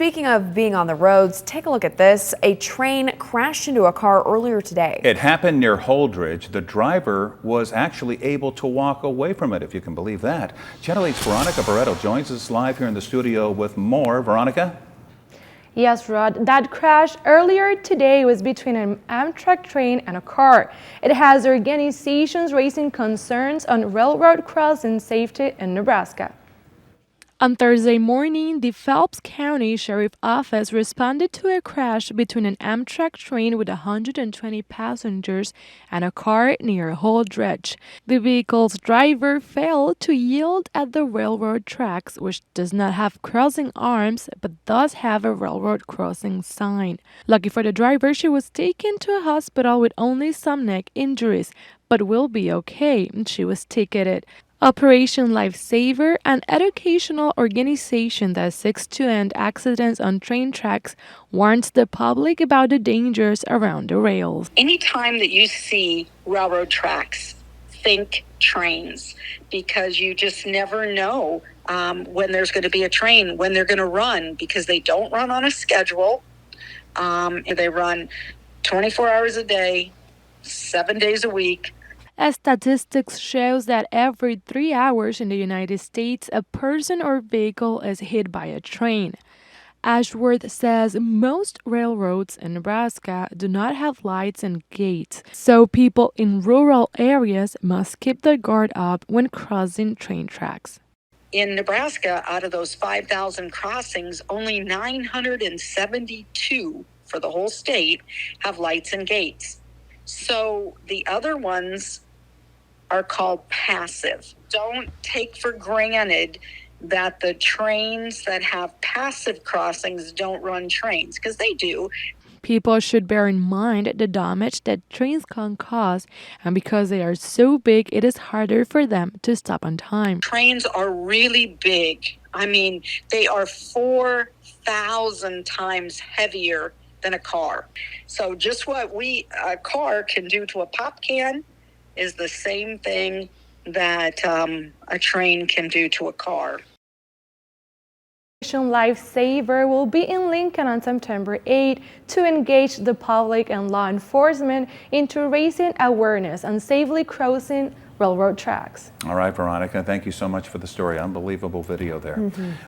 speaking of being on the roads, take a look at this. A train crashed into a car earlier today. It happened near Holdrege. The driver was actually able to walk away from it, if you can believe that. Channel 8's Veronica Barreto joins us live here in the studio with more. Veronica? Yes, Rod, that crash earlier today was between an Amtrak train and a car. It has organizations raising concerns on railroad crossing safety in Nebraska. On Thursday morning, the Phelps-County-Sheriffs-Office responded to a crash between an Amtrak train with 120 passengers and a car near Holdrege. The vehicle's driver failed to yield at the railroad tracks, which does not have crossing arms but does have a railroad crossing sign. Lucky for the driver, she was taken to a hospital with only some neck injuries, but will be okay. She was ticketed. Operation Lifesaver, an educational organization that seeks to end accidents on train tracks, warns the public about the dangers around the rails. Anytime that you see railroad tracks, think trains, because you just never know when there's going to be a train, when they're going to run, because they don't run on a schedule. They run 24 hours a day, 7 days a week. As statistics shows that every 3 hours in the United States, a person or vehicle is hit by a train. Ashworth says most railroads in Nebraska do not have lights and gates, so people in rural areas must keep their guard up when crossing train tracks. In Nebraska, out of those 5,000 crossings, only 972 for the whole state have lights and gates. So the other ones are called passive. Don't take for granted that the trains that have passive crossings don't run trains, because they do. People should bear in mind the damage that trains can cause, and because they are so big, it is harder for them to stop on time. Trains are really big. I mean, they are 4,000 times heavier than a car. So just what a car can do to a pop can is the same thing that a train can do to a car. Operation Lifesaver will be in Lincoln on September 8 to engage the public and law enforcement into raising awareness on safely crossing railroad tracks. All right, Veronica, thank you so much for the story. Unbelievable video there.